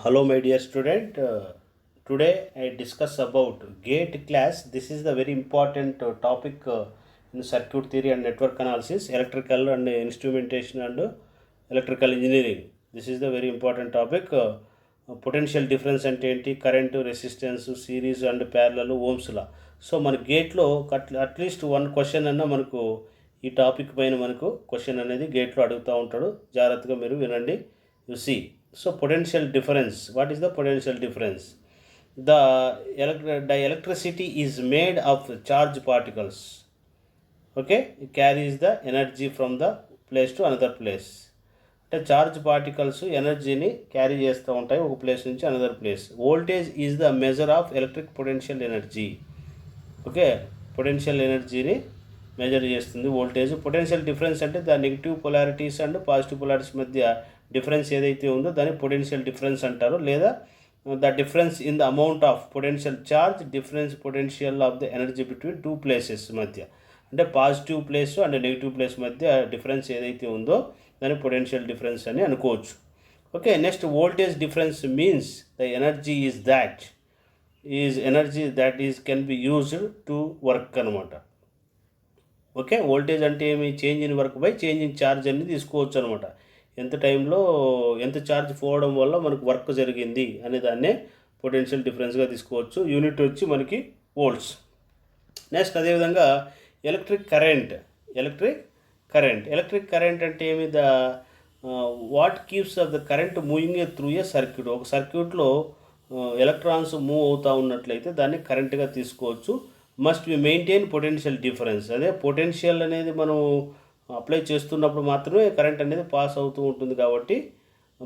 Hello, my dear student. Today I discuss about gate class. This is the very important topic in circuit theory and network analysis, electrical and instrumentation and electrical engineering. This is the very important topic. Potential difference అంటే ఏంటి, current, resistance, series and parallel, ohm's law. So మన గేట్లో at least one question అన్న మనకు ఈ topic పైన మనకు question అనేది గేట్లో అడుగుతూ ఉంటాడు. జాగ్రత్తగా మీరు వినండి. You see. So potential difference. What is the potential difference? The electricity is made of charge particles. Okay, it carries the energy from the place to another place. అంటే చార్జ్ పార్టికల్స్ ఎనర్జీని carry చేస్తూ ఉంటాయి ఒక place నుంచి another place. Voltage is the measure of electric potential energy. Okay, potential ఎనర్జీని measure చేస్తుంది voltage. Potential difference అంటే the negative polarities and positive polarities మధ్య డిఫరెన్స్ ఏదైతే ఉందో దాన్ని పొటెన్షియల్ డిఫరెన్స్ అంటారు. లేదా the difference in the amount of potential charge, difference potential of the energy between two places మధ్య, అంటే positive place and negative place మధ్య డిఫరెన్స్ ఏదైతే ఉందో దాన్ని పొటెన్షియల్ డిఫరెన్స్ అని అనుకోవచ్చు. Okay, next voltage difference means the energy is energy that can be used to work అనమాట. Okay, voltage అంటే ఏమి, change in work by change in charge అని తీసుకోవచ్చు అనమాట. ఎంత టైంలో ఎంత ఛార్జ్ పోవడం వల్ల మనకు వర్క్ జరిగింది అనే దాన్నే పొటెన్షియల్ డిఫరెన్స్గా తీసుకోవచ్చు. యూనిట్ వచ్చి మనకి వోల్ట్స్. నెక్స్ట్ అదేవిధంగా ఎలక్ట్రిక్ కరెంట్ అంటే ఏమి, the what keeps of the current moving through a circuit. ఒక సర్క్యూట్లో ఎలక్ట్రాన్స్ మూవ్ అవుతూ ఉన్నట్లయితే దాన్ని కరెంట్గా తీసుకోవచ్చు. Must be maintain potential difference. అదే పొటెన్షియల్ అనేది మనం అప్లై చేస్తున్నప్పుడు మాత్రమే కరెంట్ అనేది పాస్ అవుతూ ఉంటుంది కాబట్టి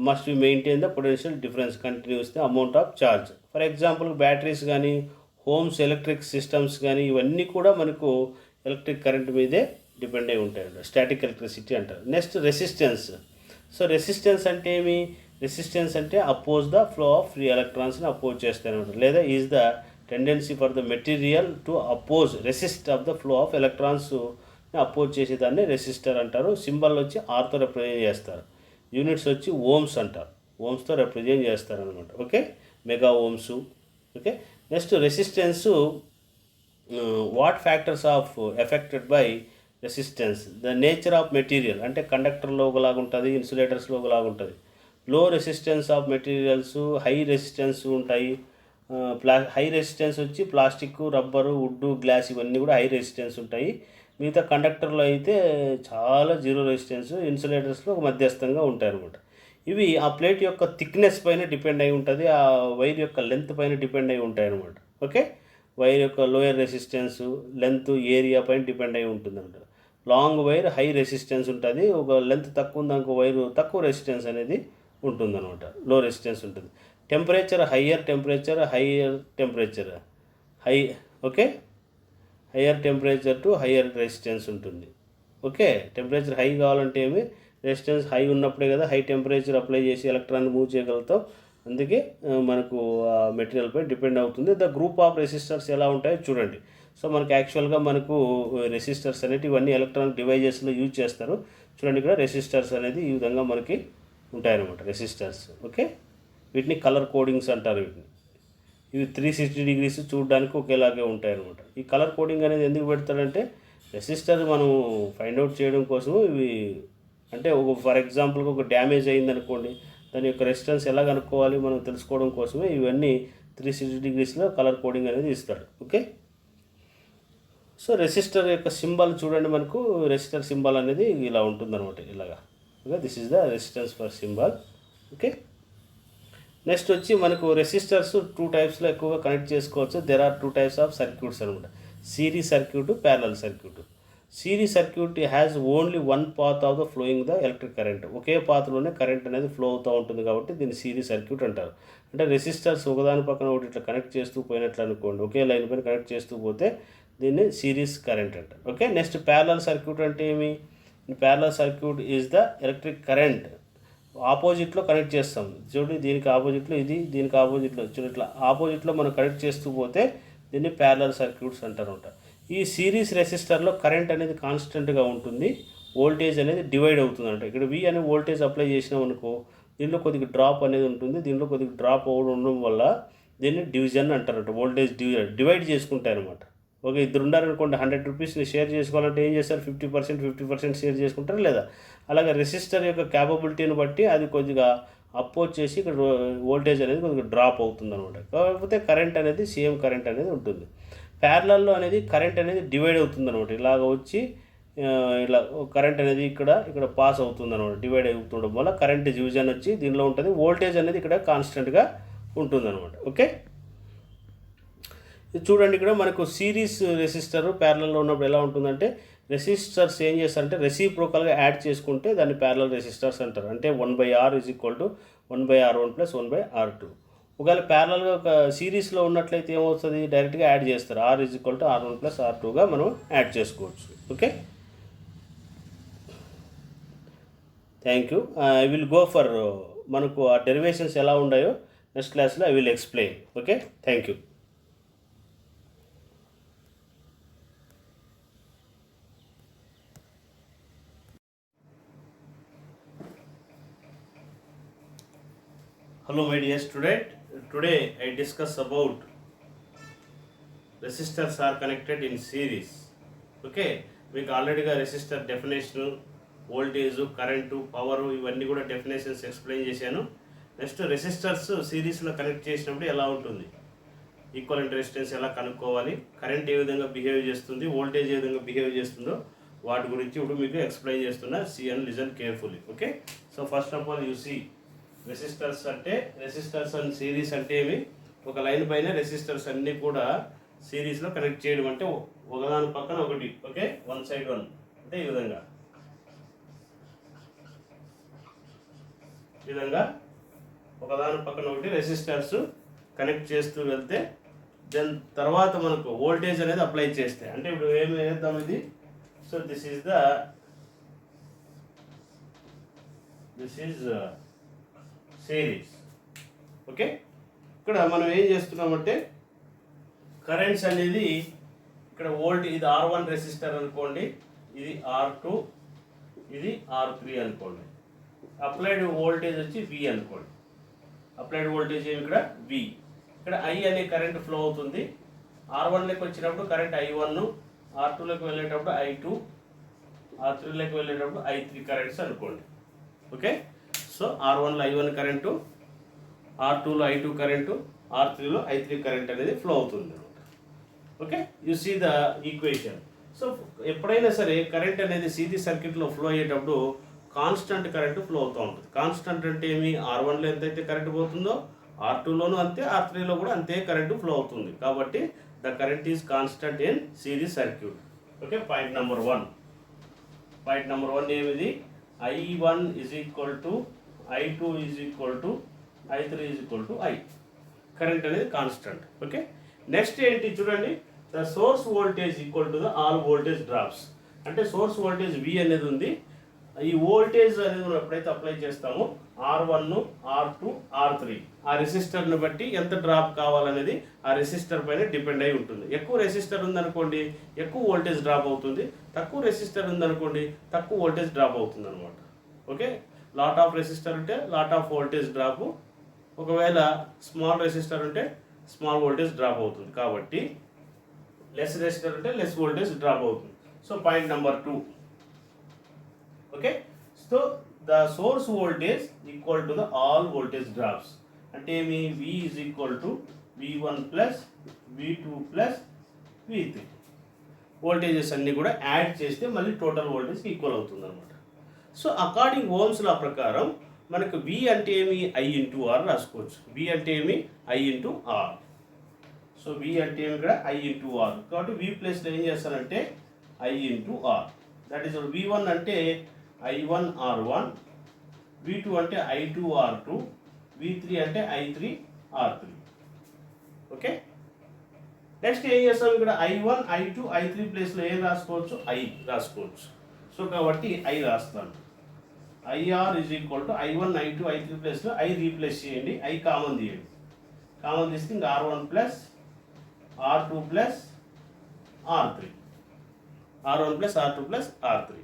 must be maintain the potential difference continuous the amount of charge. For example batteries కానీ, హోమ్స్ ఎలక్ట్రిక్ సిస్టమ్స్ కానీ ఇవన్నీ కూడా మనకు ఎలక్ట్రిక్ కరెంట్ మీదే డిపెండ్ అయి ఉంటాయండి. స్టాటిక్ ఎలక్ట్రిసిటీ అంటారు. Next resistance. సో రెసిస్టెన్స్ అంటే ఏమి, రెసిస్టెన్స్ అంటే oppose the flow of free ఎలక్ట్రాన్స్ని అపోజ్ చేస్తారనమాట. లేదా is the tendency for the material to resist of the flow of electrons oppose చేసేదాన్ని రెసిస్టర్ అంటారు. సింబల్ వచ్చి ఆర్తో రిప్రజెంట్ చేస్తారు. యూనిట్స్ వచ్చి ఓమ్స్ అంటారు. ఓమ్స్తో రిప్రజెంట్ చేస్తారు అనమాట. Okay, mega ohms. Okay, next resistance. What factors of affected by resistance, the nature of material, అంటే కండక్టర్లో ఒకలాగా ఉంటుంది, ఇన్సులేటర్స్లో ఒకలాగా ఉంటుంది. లో resistance of materials, high resistance ఉంటాయి. హై రెసిస్టెన్స్ వచ్చి ప్లాస్టిక్, రబ్బరు, వుడ్, గ్లాస్ ఇవన్నీ కూడా హై రెసిస్టెన్స్ ఉంటాయి. మిగతా కండక్టర్లో అయితే చాలా జీరో రెసిస్టెన్స్, ఇన్సులేటర్స్లో ఒక మధ్యస్థంగా ఉంటాయి అనమాట. ఇవి ఆ ప్లేట్ యొక్క థిక్నెస్ పైన డిపెండ్ అయి ఉంటుంది, ఆ వైర్ యొక్క లెంత్ పైన డిపెండ్ అయి ఉంటాయి అనమాట. ఓకే, వైర్ యొక్క లోయర్ రెసిస్టెన్స్, లెంత్, ఏరియా పైన డిపెండ్ అయి ఉంటుంది అనమాట. లాంగ్ వైర్ హై రెసిస్టెన్స్ ఉంటుంది, ఒక లెంత్ తక్కువ ఉంది అనుకో వైర్ తక్కువ రెసిస్టెన్స్ అనేది ఉంటుంది అనమాట, లో రెసిస్టెన్స్ ఉంటుంది. Temperature, higher temperature okay, higher temperature to higher resistance ఉంటుంది. ఓకే, టెంపరేచర్ హై కావాలంటే ఏమి, రెసిస్టెన్స్ హై ఉన్నప్పుడే కదా హై టెంపరేచర్ అప్లై చేసి ఎలక్ట్రాన్ మూవ్ చేయగలుగుతాం. అందుకే మనకు మెటీరియల్ పై డిపెండ్ అవుతుంది. ద గ్రూప్ ఆఫ్ రెసిస్టర్స్ ఎలా ఉంటాయో చూడండి. సో మనకు యాక్చువల్గా మనకు రెసిస్టర్స్ అనేవి ఇవన్నీ ఎలక్ట్రానిక్ డివైజెస్లో యూజ్ చేస్తారు. చూడండి, ఇక్కడ రెసిస్టర్స్ అనేది ఈ విధంగా మనకి ఉంటాయన్నమాట రెసిస్టర్స్. ఓకే, వీటిని కలర్ కోడింగ్స్ అంటారు. వీటిని ఇవి 360 డిగ్రీస్ చూడడానికి ఒకేలాగే ఉంటాయి అనమాట. ఈ కలర్ కోడింగ్ అనేది ఎందుకు పెడతాడంటే రెసిస్టర్ మనం ఫైండ్ అవుట్ చేయడం కోసము. ఇవి అంటే ఫర్ ఎగ్జాంపుల్గా ఒక డ్యామేజ్ అయిందనుకోండి, దాని యొక్క రెసిస్టెన్స్ ఎలా కనుక్కోవాలి మనం తెలుసుకోవడం కోసమే ఇవన్నీ 360 డిగ్రీస్లో కలర్ కోడింగ్ అనేది ఇస్తాడు. ఓకే, సో రెసిస్టర్ యొక్క సింబల్ చూడండి, మనకు రెసిస్టర్ సింబల్ అనేది ఇలా ఉంటుందన్నమాట, ఇలాగా. Okay, this is the resistance for symbol. Okay, next వచ్చి మనకు రెసిస్టర్స్ 2 టైప్స్లో ఎక్కువగా కనెక్ట్ చేసుకోవచ్చు. There are 2 types of circuits అనమాట, series circuit, parallel circuit. Series circuit has only one path of the flowing the electric current. ఒకే పాత్లోనే current అనేది flow అవుతూ ఉంటుంది కాబట్టి దీన్ని సిరీస్ సర్క్యూట్ అంటారు. అంటే రెసిస్టర్స్ ఒకదాని పక్కన ఒకటి ఇట్లా కనెక్ట్ చేస్తూ పోయినట్లు అనుకోండి, ఒకే లైన్ పైన కనెక్ట్ చేస్తూ పోతే దీన్ని సిరీస్ కరెంట్ అంటారు. ఓకే, నెక్స్ట్ ప్యారలల్ సర్క్యూట్ అంటే ఏమి, parallel circuit is the electric current ఆపోజిట్లో కనెక్ట్ చేస్తాం. చూడండి, దీనికి ఆపోజిట్లో ఇది, దీనికి ఆపోజిట్లో చూడండి, ఇట్లా ఆపోజిట్లో మనం కనెక్ట్ చేస్తూ పోతే దీన్ని ప్యారలల్ సర్క్యూట్స్ అంటారన్నమాట. ఈ సిరీస్ రెసిస్టర్లో కరెంట్ అనేది కాన్స్టెంట్గా ఉంటుంది, వోల్టేజ్ అనేది డివైడ్ అవుతుంది అంట. ఇక్కడ V అనే వోల్టేజ్ అప్లై చేసినాం అనుకో, దీంట్లో కొద్దిగా డ్రాప్ అనేది ఉంటుంది. దీంట్లో కొద్దిగా డ్రాప్ ఉండడం వల్ల దీన్ని డివిజన్ అంటారట. వోల్టేజ్ డివైడ్ చేసుకుంటాయి అనమాట. ఓకే, ఇద్దరు ఉన్నారనుకోండి, 100 రూపీస్ని షేర్ చేసుకోవాలంటే ఏం చేస్తారు? 50% షేర్ చేసుకుంటారు లేదా? అలాగే రెసిస్టర్ యొక్క క్యాపబిలిటీని బట్టి అది కొద్దిగా అప్ వచ్చేసి ఇక్కడ వోల్టేజ్ అనేది కొద్దిగా డ్రాప్ అవుతుంది అనమాట. కాకపోతే కరెంట్ అనేది సేమ్ కరెంట్ అనేది ఉంటుంది. ప్యారలల్లో అనేది కరెంట్ అనేది డివైడ్ అవుతుంది అనమాట. ఇలాగ వచ్చి ఇలా కరెంట్ అనేది ఇక్కడ పాస్ అవుతుంది అనమాట. డివైడ్ అవుతుండడం వల్ల కరెంట్ డివిజన్ వచ్చి దీనిలో ఉంటుంది. వోల్టేజ్ అనేది ఇక్కడ కాన్స్టెంట్గా ఉంటుంది అనమాట. ఓకే, ఇది చూడండి. ఇక్కడ మనకు సిరీస్ రెసిస్టర్ ప్యారలల్లో ఉన్నప్పుడు ఎలా ఉంటుందంటే, రెసిస్టర్స్ ఏం చేస్తారంటే రెసిప్రోకల్గా యాడ్ చేసుకుంటే దాన్ని ప్యారలల్ రెసిస్టర్స్ అంటారు. అంటే 1/R = 1/R1 + 1/R2. ఒకవేళ ప్యారలల్గా ఒక సిరీస్లో ఉన్నట్లయితే ఏమవుతుంది? డైరెక్ట్గా యాడ్ చేస్తారు. R = R1 + R2గా మనం యాడ్ చేసుకోవచ్చు. Okay, thank you. I will go for మనకు ఆ డెరివేషన్స్ ఎలా ఉన్నాయో నెక్స్ట్ క్లాస్లో I will explain. Okay, thank you. Hello my dear student, today I discuss about resistors are connected in series. Okay, మీకు ఆల్రెడీగా resistor definition, voltage, current, power ఇవన్నీ కూడా definitions explain చేశాను. నెక్స్ట్ రెసిస్టర్స్ సిరీస్లో connect చేసినప్పుడు ఎలా ఉంటుంది, ఈక్వలెంట్ రెసిస్టెన్స్ ఎలా కనుక్కోవాలి, కరెంట్ ఏ విధంగా బిహేవ్ చేస్తుంది, వోల్టేజ్ ఏ విధంగా బిహేవ్ చేస్తుందో వాటి గురించి ఇప్పుడు మీకు ఎక్స్ప్లెయిన్ చేస్తున్నా. See and listen carefully. Okay, so first of all you see resistors and series అంటే ఏమి? ఒక లైన్ పైన రెసిస్టర్స్ అన్నీ కూడా సిరీస్లో కనెక్ట్ చేయడం అంటే ఒకదాని పక్కన ఒకటి. ఓకే, వన్ సైడ్ వన్ అంటే ఈ విధంగా ఒకదాని పక్కన ఒకటి రెసిస్టర్స్ కనెక్ట్ చేస్తూ వెళ్తే దెన్ తర్వాత మనకు వోల్టేజ్ అనేది అప్లై చేస్తే, అంటే ఇప్పుడు ఏమి వేద్దాం ఇది. So this is series. Okay, ఇక్కడ మనం ఏం చేస్తున్నామంటే కరెంట్స్ అనేది ఇక్కడ ఇది R1 రెసిస్టర్ అనుకోండి, ఇది R2, ఇది R3 అనుకోండి. అప్లైడ్ వోల్టేజ్ వచ్చి V అనుకోండి. అప్లైడ్ వోల్టేజ్ ఏమి ఇక్కడ V. ఇక్కడ I అనే కరెంట్ ఫ్లో అవుతుంది. R1లోకి వచ్చినప్పుడు కరెంట్ I1, R2లోకి వెళ్ళేటప్పుడు I2, R3లోకి వెళ్ళేటప్పుడు I3 కరెంట్స్ అనుకోండి. ఓకే, సో R1లో I1 కరెంటు, R2లో I2 కరెంటు, R3లో I3 కరెంట్ అనేది ఫ్లో అవుతుంది. Okay, you see the equation. So ఎప్పుడైనా సరే కరెంట్ అనేది సిరీస్ సర్క్యూట్లో ఫ్లో అయ్యేటప్పుడు కాన్స్టెంట్ కరెంటు ఫ్లో అవుతూ ఉంటుంది. కాన్స్టెంట్ అంటే ఏమి? R1లో ఎంతైతే కరెంట్ పోతుందో R2లోనూ అంతే, R3లో కూడా అంతే కరెంటు ఫ్లో అవుతుంది. కాబట్టి the current is constant in series circuit. Okay, point number 1 ఏమిది? I1 = I2 = I3 = I. Current అనేది కాన్స్టెంట్. ఓకే, నెక్స్ట్ ఏంటి చూడండి, the source voltage = the all voltage drops. అంటే సోర్స్ వోల్టేజ్ V అనేది ఉంది. ఈ వోల్టేజ్ అనేది మనం ఎప్పుడైతే అప్లై చేస్తామో R1, R2, R3 ఆ రెసిస్టర్ని బట్టి ఎంత డ్రాప్ కావాలనేది ఆ రెసిస్టర్ పైన డిపెండ్ అయి ఉంటుంది. ఎక్కువ రెసిస్టర్ ఉందనుకోండి ఎక్కువ వోల్టేజ్ డ్రాప్ అవుతుంది, తక్కువ రెసిస్టర్ ఉందనుకోండి తక్కువ వోల్టేజ్ డ్రాప్ అవుతుంది అనమాట. ఓకే, లాట్ ఆఫ్ రెసిస్టర్ ఉంటే లాట్ ఆఫ్ వోల్టేజ్ డ్రాప్, ఒకవేళ స్మాల్ రెసిస్టర్ ఉంటే స్మాల్ వోల్టేజ్ డ్రాప్ అవుతుంది. కాబట్టి లెస్ రెసిస్టర్ ఉంటే లెస్ వోల్టేజ్ డ్రాప్ అవుతుంది. So point number 2. Okay, so the source voltage equal to the all voltage drops. అంటే మీ V = V1 + V2 + V3 voltages అన్నీ కూడా add చేస్తే మళ్ళీ టోటల్ వోల్టేజ్కి ఈక్వల్ అవుతుంది అనమాట. సో అకార్డింగ్ ఓమ్స్ లా ప్రకారం మనకు V అంటే ఏమి? I × R రాసుకోవచ్చు. V అంటే ఏమి? I × R. సో V అంటే ఏమి? ఇక్కడ I × R. కాబట్టి V ప్లేస్లో ఏం చేస్తానంటే I × R. That is V1 అంటే I1 R1, V2 అంటే I2 R2, V3 అంటే I3 R3. ఓకే, నెక్స్ట్ ఏం చేస్తాం? ఇక్కడ I1, I2, I3 ప్లేస్లో ఏం రాసుకోవచ్చు? I రాసుకోవచ్చు. సో కాబట్టి I రాస్తాను. IR = I1, I2, I3 ప్లేస్లో I రీప్లేస్ చేయండి. I కామన్ తీయండి. కామన్ తీస్తే ఇంకా R1 + R2 + R3, R1 + R2 + R3.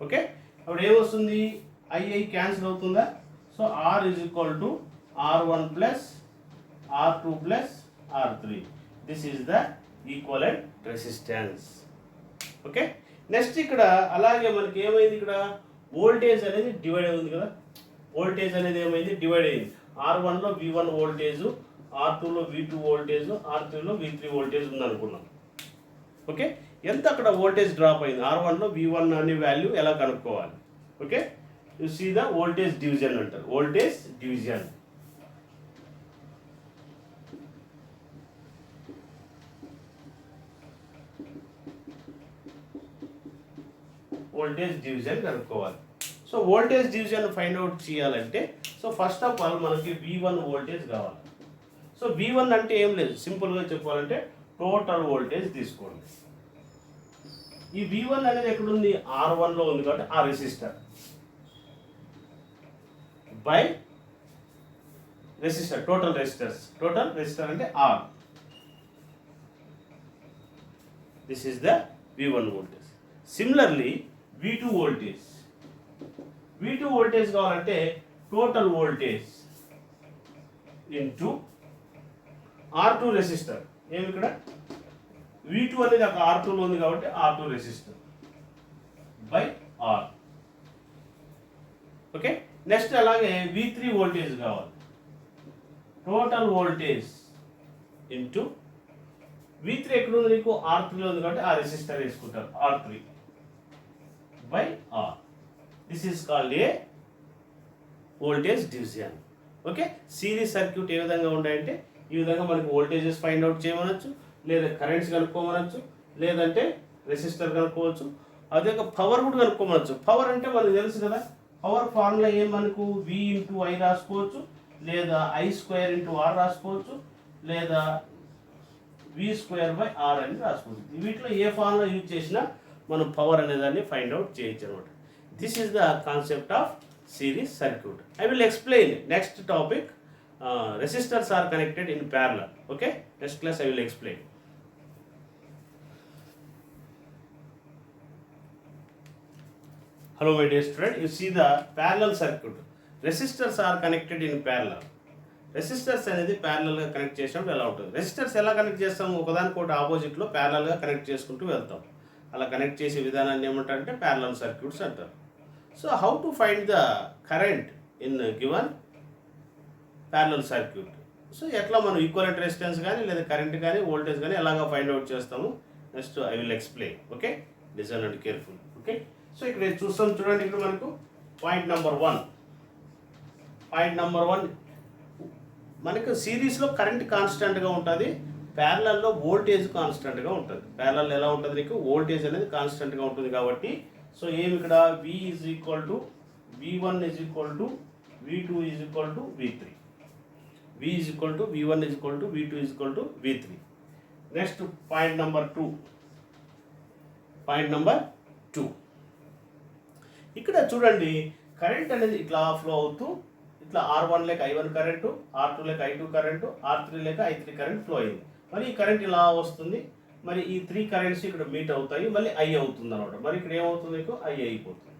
Okay, అప్పుడు ఏమొస్తుంది? I క్యాన్సిల్ అవుతుందా? So R is equal to R1 plus R2 plus R3. This is the equivalent resistance. Okay, next ఇక్కడ అలాగే మనకి ఏమైంది, ఇక్కడ వోల్టేజ్ అనేది డివైడ్ అయింది కదా. వోల్టేజ్ అనేది ఏమైంది, డివైడ్ అయింది. R1లో V1 వోల్టేజ్, R2లో V2 వోల్టేజ్, R3లో V3 వోల్టేజ్ ఉందనుకున్నాం. ఓకే, ఎంత అక్కడ వోల్టేజ్ డ్రాప్ అయింది, R1లో V1 అనే వాల్యూ ఎలా కనుక్కోవాలి. Okay, you see the voltage division అంటారు, వోల్టేజ్ డివిజన్. వోల్టేజ్ డివిజన్ కనుక్కోవాలి. So voltage division find out చేయాలంటే, సో ఫస్ట్ ఆఫ్ ఆల్ మనకి V1 వోల్టేజ్ కావాలి. సో V1 అంటే ఏం లేదు, సింపుల్గా చెప్పాలంటే టోటల్ వోల్టేజ్ తీసుకోండి. ఈ V1 అనేది ఎక్కడుంది, R1లో ఉంది కాబట్టి ఆ resistor by resistor, total resistor అంటే R. This is the V1 voltage. Similarly V2 voltage కావాలంటే total voltage into R2 resistor. ఏమి ఇక్కడ V2 అనేది అక్కడ R2లో ఉంది కాబట్టి R2 resistor by R. Okay, next అలాగే V3 వోల్టేజ్ కావాలి, టోటల్ వోల్టేజ్ ఇంటూ V3 ఎక్కడ ఉంది నీకు, R3లో ఉంది కాబట్టి ఆ రెసిస్టర్ వేసుకుంటారు, R3 by R. This is called a voltage division. Okay, series circuit ఏ విధంగా ఉంటాయంటే ఈ విధంగా మనకి వోల్టేజెస్ ఫైండ్ అవుట్ చేయమనొచ్చు, లేదా కరెంట్స్ కనుక్కోమనొచ్చు, లేదంటే రెసిస్టర్ కనుక్కోవచ్చు, అదే పవర్ కూడా కనుక్కోమనొచ్చు. పవర్ అంటే మనకు తెలుసు కదా, పవర్ ఫార్ములా ఏం మనకు V ఇంటూ I రాసుకోవచ్చు, లేదా I² ఇంటూ R రాసుకోవచ్చు, లేదా V² బై R అని రాసుకోవచ్చు. వీటిలో ఏ ఫార్ములా యూజ్ చేసినా మనం పవర్ అనే దాన్ని ఫైండ్ అవుట్ చేయొచ్చు అనమాట. This is the concept of series circuit. I will explain next topic. Resistors are connected in parallel. Okay, next class I will explain. Hello my dear student, you see the parallel circuit. Resistors are connected in parallel. Resistors అనేది ప్యారలల్గా connect చేసినప్పుడు ఎలా ఉంటుంది, resistors ఎలా connect చేస్తాము, ఒకదానికొకటి ఆపోజిట్లో ప్యారలల్గా కనెక్ట్ చేసుకుంటూ వెళ్తాం. అలా కనెక్ట్ చేసే విధానాన్ని ఏమంటారంటే ప్యారలల్ సర్క్యూట్స్ అంటారు. So how to find the current in given parallel circuit. So ఎట్లా మనం ఈక్వలెంట్ రెసిస్టెన్స్ కానీ లేదా కరెంట్ కానీ వోల్టేజ్ కానీ ఎలాగా ఫైండ్ అవుట్ చేస్తాము, next I will explain. Okay, listen and careful. Okay, so ఇక్కడ చూస్తాం చూడండి, ఇక్కడ మనకు పాయింట్ నెంబర్ 1 మనకు సిరీస్లో కరెంట్ కాన్స్టెంట్గా ఉంటుంది, ప్యారలల్లో వోల్టేజ్ కాన్స్టెంట్గా ఉంటుంది. ప్యారలల్ ఎలా ఉంటుంది, నీకు వోల్టేజ్ అనేది కాన్స్టెంట్గా ఉంటుంది కాబట్టి, సో ఏమి ఇక్కడ V is equal to V1 is equal to V2 is equal to V3. V is equal to V1 is equal to V2 is equal to V3. Next point number 2. ఇక్కడ చూడండి, current అనేది ఇట్లా flow అవుతూ ఇట్లా R1 లేక I1 current, R2 లేక I2 current, R3 లేక I3 current flow అయింది. మరి ఈ కరెంట్ ఇలా వస్తుంది, మరి ఈ 3 కరెంట్స్ ఇక్కడ మీట్ అవుతాయి, మళ్ళీ I అవుతుంది అనమాట. మరి ఇక్కడ ఏమవుతుంది, మీకు I అయిపోతుంది.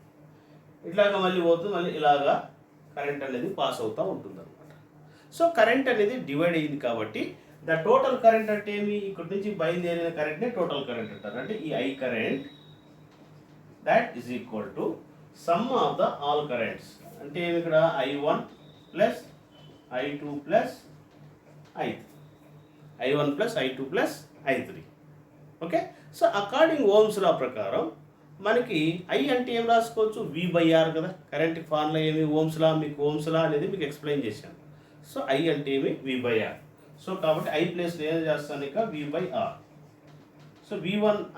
ఇట్లాగా మళ్ళీ పోతుంది, మళ్ళీ ఇలాగా కరెంట్ అనేది పాస్ అవుతూ ఉంటుంది అనమాట. సో కరెంట్ అనేది డివైడ్ అయ్యింది కాబట్టి ద టోటల్ కరెంట్ అంటే ఏమి, ఇక్కడ నుంచి బయలుదేరిన కరెంట్నే టోటల్ కరెంట్ అంటారు. అంటే ఈ I current that is equal to sum of the all currents. అంటే ఏమి, ఇక్కడ I1 plus I2 plus I3, I1 plus I2 plus I3. Okay, so according ohm's law ప్రకారం మనకి I అంటే ఏం రాసుకోవచ్చు, V/R కదా. కరెంట్ ఫార్ములా ఏమి, ఓమ్స్ లా. మీకు ఓమ్స్ లా అనేది మీకు ఎక్స్ప్లెయిన్ చేశాను. సో I అంటే ఏమి, V/R. సో కాబట్టి I ప్లేస్లో ఏం చేస్తాను, ఇక V/R. సో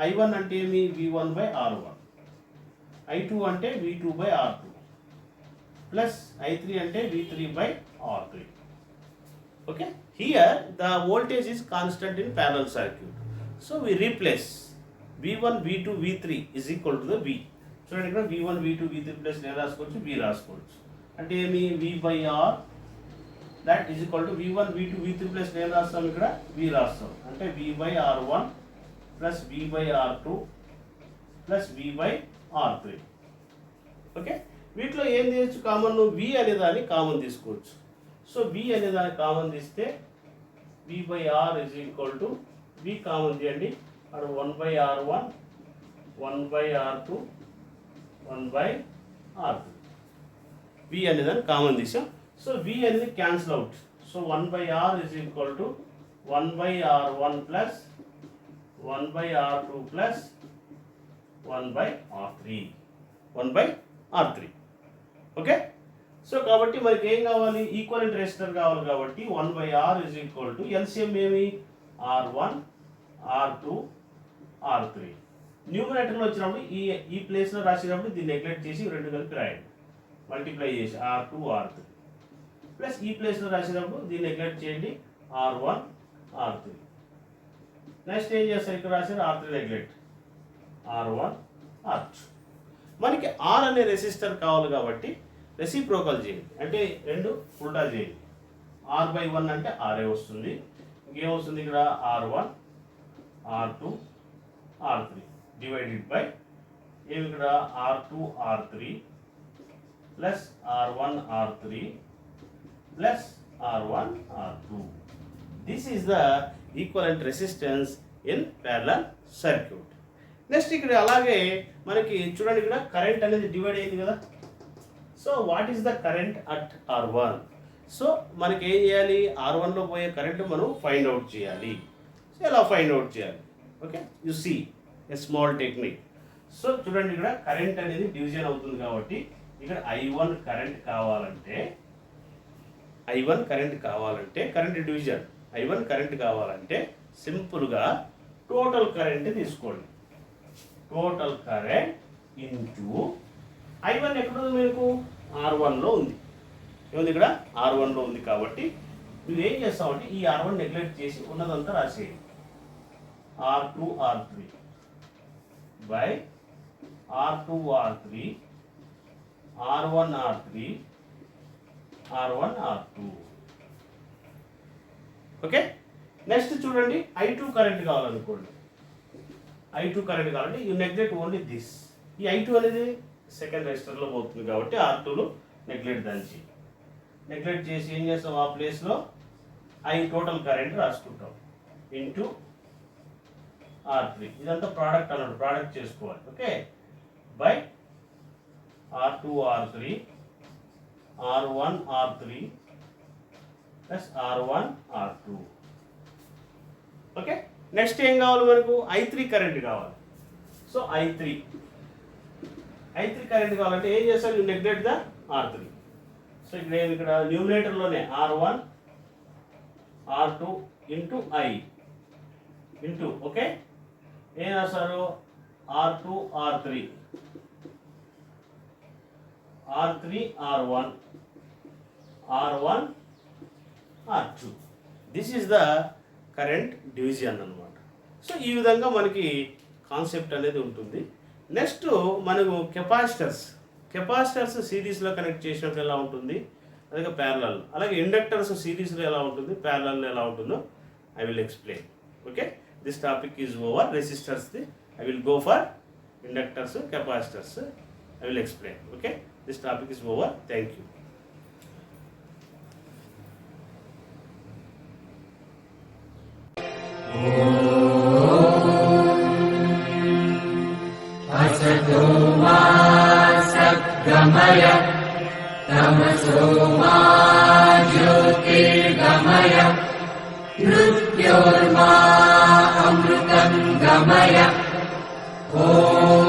I1 అంటే ఏమి, V1/R1. I2 అంటే V2/R2 ప్లస్ I3 అంటే V3/R3. Okay, here the voltage is constant in parallel circuit. So we replace V1, V2, V3 is equal to the V. చూడండి, ఇక్కడ V1, V2, V3 ప్లస్ నేను రాసుకోవచ్చు, V రాసుకోవచ్చు. అంటే ఏమి, V/R that is equal to V1, V2, V3 plus నేను రాస్తాం, ఇక్కడ V రాస్తాం. అంటే V/R1 plus V/R2 plus V/R3. Okay, వీటిలో ఏం తీయచ్చు కామన్, వి అనే దాన్ని కామన్ తీసుకోవచ్చు. సో వి అనే దాన్ని కామన్ తీస్తే V/R is equal to V common తీయండి, అక్కడ 1/R1 1/R2 1/R3 వి అనే దాన్ని కామన్ తీసాం. సో వి అనేది cancel out. So 1/R is equal to 1/R1 plus 1/R2 plus 1/R3 okay. So కాబట్టి మనకి ఏం కావాలి, ఈక్వలెంట్ రెసిస్టర్ కావాలి కాబట్టి 1/R is equal to LCM ఏమి R1 R2 R3. న్యూమరేటర్లో వచ్చినప్పుడు ఈ ప్లేస్లో రాసినప్పుడు దీన్ని నెగ్లెక్ట్ చేసి రెండు కలిపి రాయండి, మల్టిప్లై చేసి R2 R3 ప్లస్ ఈ ప్లేస్లో రాసినప్పుడు దీన్ని నెగ్లెక్ట్ చేయండి R1 R3. నెక్స్ట్ ఏం చేస్తారు, ఇక్కడ రాశారు R3 నెగ్లెక్ట్ R1 R2. మనకి R అనే రెసిస్టర్ కావాలి కాబట్టి రెసిప్రోకల్ చేయండి, అంటే రెండు ఉల్టా చేయండి. R/1 అంటే RA వస్తుంది, ఇంకేమొస్తుంది ఇక్కడ R1 R2 R3 divided by ఏమి ఇక్కడ R2 R3 plus R1 R3 plus R1 R2. This is the equivalent resistance in parallel circuit. Next ఇక్కడ అలాగే మనకి చూడండి, ఇక్కడ కరెంట్ అనేది డివైడ్ అయింది కదా. So what is the current at R1? So మనకి ఏం చేయాలి, R1లో పోయే కరెంట్ మనం ఫైండ్ అవుట్ చేయాలి. సో ఎలా ఫైండ్ అవుట్ చేయాలి, okay, you see a small technique. సో చూడండి, ఇక్కడ కరెంట్ అనేది డివిజన్ అవుతుంది కాబట్టి ఇక్కడ I1 కరెంట్ కావాలంటే కరెంట్ డివిజన్ I1 కరెంట్ కావాలంటే సింపుల్గా టోటల్ కరెంట్ తీసుకోండి. టోటల్ కరెంట్ ఇంటూ I1 ఎక్కడ ఉంది మీకు R1లో ఉంది, ఏముంది ఇక్కడ R1లో ఉంది కాబట్టి నువ్వు ఏం చేస్తావంటే ఈ R1 నెగ్లెక్ట్ చేసి ఉన్నదంతా రాసేయండి. R2 R3 by R2 R3 R1 R3 R1 R2 okay. Next చూడండి, I2 కరెంట్ కావాలనుకోండి, I2 కరెంట్ కావాలంటే యూ నెగ్లెక్ట్ ఓన్లీ దిస్. ఈ I2 అనేది సెకండ్ రెజిస్టర్లో పోతుంది కాబట్టి R2లో నెగ్లెక్ట్ చేసి ఏం చేస్తాం, ఆ ప్లేస్లో టోటల్ కరెంట్ రాసుకుంటాం ఇంటూ R3. ఇదంతా ప్రోడక్ట్ అన్నాడు, ప్రోడక్ట్ చేసుకోవాలి, okay, by R2 R3 R1 R3 plus R1 R2 okay. Next ఏం కావాలి మనకు, I3 కరెంట్ కావాలి. సో I3 కరెంట్ కావాలంటే ఏం చేస్తారు, you neglect the R3. So ఇక్కడ న్యూమినేటర్లోనే R1 R2 into I into okay, ఏం రాస్తారు R2 R3 R1 R2. This is the current division అన్నమాట. సో ఈ విధంగా మనకి కాన్సెప్ట్ అనేది ఉంటుంది. నెక్స్ట్ మనకు కెపాసిటర్స్ సిరీస్లో కనెక్ట్ చేసినప్పుడు ఎలా ఉంటుంది, అలాగే ప్యారలల్, అలాగే ఇండక్టర్స్ సిరీస్లో ఎలా ఉంటుంది, ప్యారలల్లో ఎలా ఉంటుందో I will explain. Okay, this topic is over. రెసిస్టర్స్ది I will go for inductors, capacitors I will explain. Okay, this topic is over. Thank you. असतो मा सद्गमय तमसो मा ज्योतिर्गमय मृत्योर्मा अमृतं गमय. ॐ